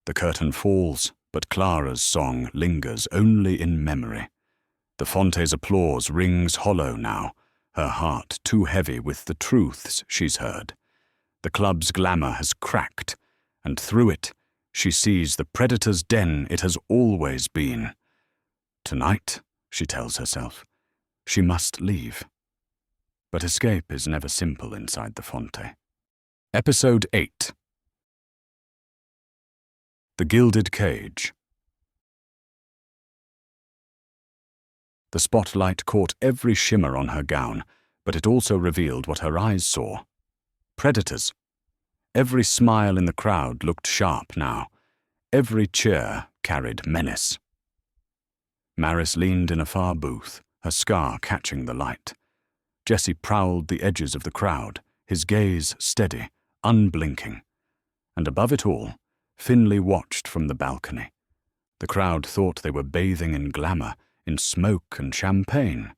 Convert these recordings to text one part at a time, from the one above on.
The curtain falls, but Clara's song lingers only in memory. The Fonte's applause rings hollow now, her heart too heavy with the truths she's heard. The club's glamour has cracked, and through it she sees the predator's den it has always been. Tonight, she tells herself, she must leave. But escape is never simple inside the Fonte. Episode 8. The Gilded Cage. The spotlight caught every shimmer on her gown, but it also revealed what her eyes saw. Predators. Every smile in the crowd looked sharp now. Every cheer carried menace. Maris leaned in a far booth, her scar catching the light. Jesse prowled the edges of the crowd, his gaze steady, unblinking. And above it all, Finley watched from the balcony. The crowd thought they were bathing in glamour, in smoke and champagne.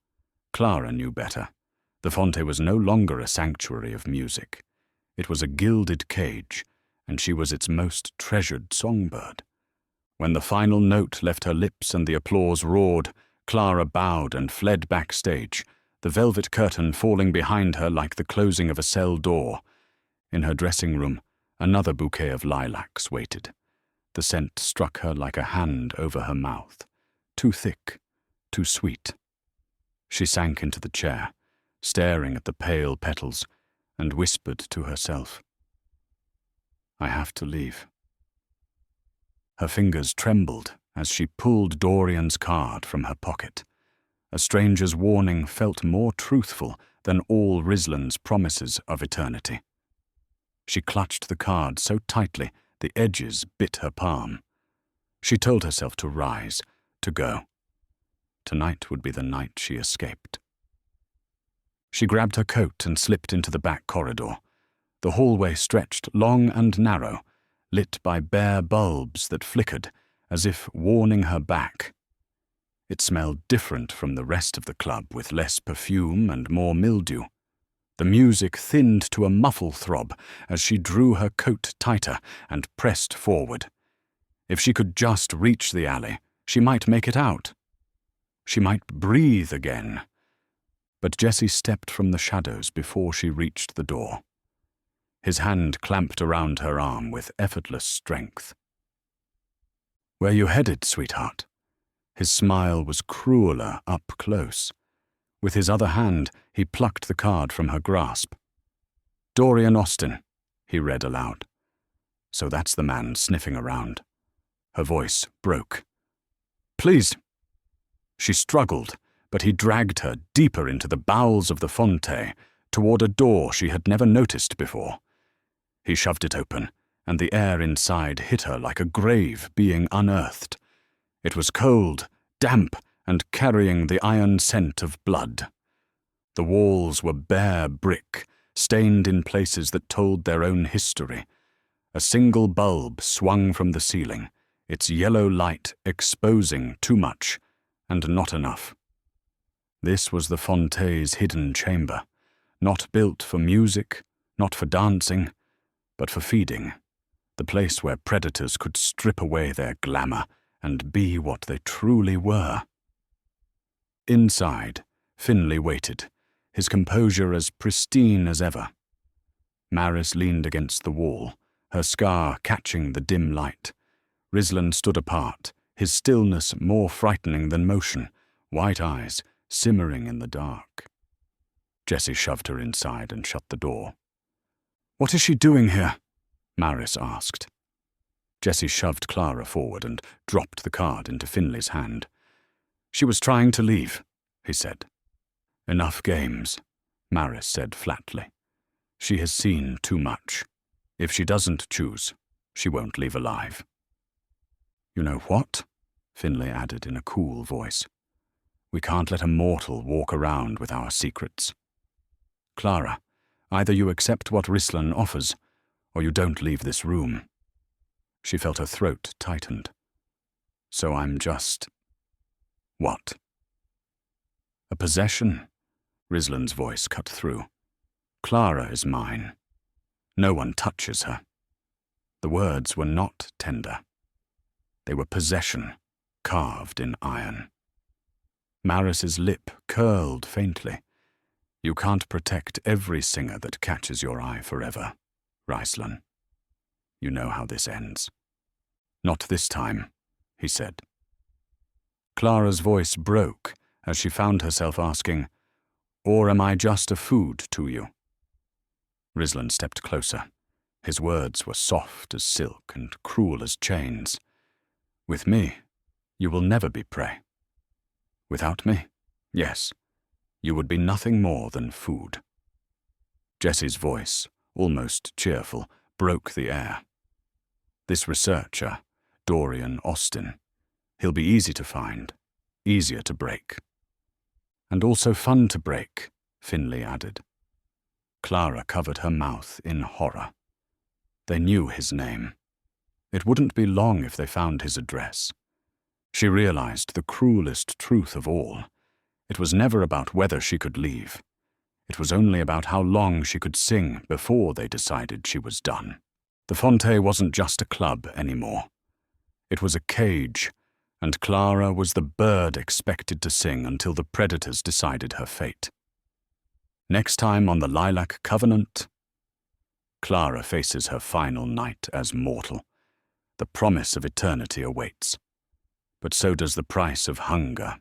Clara knew better. The Fonte was no longer a sanctuary of music. It was a gilded cage, and she was its most treasured songbird. When the final note left her lips and the applause roared, Clara bowed and fled backstage, the velvet curtain falling behind her like the closing of a cell door. In her dressing room, another bouquet of lilacs waited. The scent struck her like a hand over her mouth. Too thick, too sweet. She sank into the chair, staring at the pale petals, and whispered to herself, "I have to leave." Her fingers trembled as she pulled Dorian's card from her pocket. A stranger's warning felt more truthful than all Rislan's promises of eternity. She clutched the card so tightly the edges bit her palm. She told herself to rise, to go. Tonight would be the night she escaped. She grabbed her coat and slipped into the back corridor. The hallway stretched long and narrow, lit by bare bulbs that flickered, as if warning her back. It smelled different from the rest of the club, with less perfume and more mildew. The music thinned to a muffle throb as she drew her coat tighter and pressed forward. If she could just reach the alley, she might make it out. She might breathe again. But Jesse stepped from the shadows before she reached the door. His hand clamped around her arm with effortless strength. "Where you headed, sweetheart?" His smile was crueler up close. With his other hand, he plucked the card from her grasp. "Dorian Austin," he read aloud. So that's the man sniffing around. Her voice broke. "Please." She struggled, but he dragged her deeper into the bowels of the Fonte, toward a door she had never noticed before. He shoved it open, and the air inside hit her like a grave being unearthed. It was cold, damp, and carrying the iron scent of blood. The walls were bare brick, stained in places that told their own history. A single bulb swung from the ceiling, its yellow light exposing too much and not enough. This was the Fonte's hidden chamber, not built for music, not for dancing, but for feeding, the place where predators could strip away their glamour and be what they truly were. Inside, Finley waited, his composure as pristine as ever. Maris leaned against the wall, her scar catching the dim light. Rislan stood apart, his stillness more frightening than motion, white eyes simmering in the dark. Jesse shoved her inside and shut the door. "What is she doing here?" Maris asked. Jesse shoved Clara forward and dropped the card into Finley's hand. "She was trying to leave," he said. "Enough games," Maris said flatly. "She has seen too much. If she doesn't choose, she won't leave alive." "You know what?" Finley added in a cool voice. "We can't let a mortal walk around with our secrets. Clara, either you accept what Rislan offers, or you don't leave this room." She felt her throat tightened. "So I'm just—" "What?" "A possession," Rislan's voice cut through. "Clara is mine. No one touches her." The words were not tender. They were possession, carved in iron. Maris's lip curled faintly. You can't protect every singer that catches your eye forever, Raistlin. You know how this ends. Not this time, he said. Clara's voice broke as she found herself asking, "Or am I just a food to you?" Rislan stepped closer. His words were soft as silk and cruel as chains. "With me, you will never be prey. Without me, yes, you would be nothing more than food." Jessie's voice, almost cheerful, broke the air. "This researcher, Dorian Austin, he'll be easy to find, easier to break." "And also fun to break," Finley added. Clara covered her mouth in horror. They knew his name. It wouldn't be long if they found his address. She realized the cruelest truth of all. It was never about whether she could leave. It was only about how long she could sing before they decided she was done. The Fonte wasn't just a club anymore. It was a cage, and Clara was the bird expected to sing until the predators decided her fate. Next time on the Lilac Covenant, Clara faces her final night as mortal. The promise of eternity awaits. But so does the price of hunger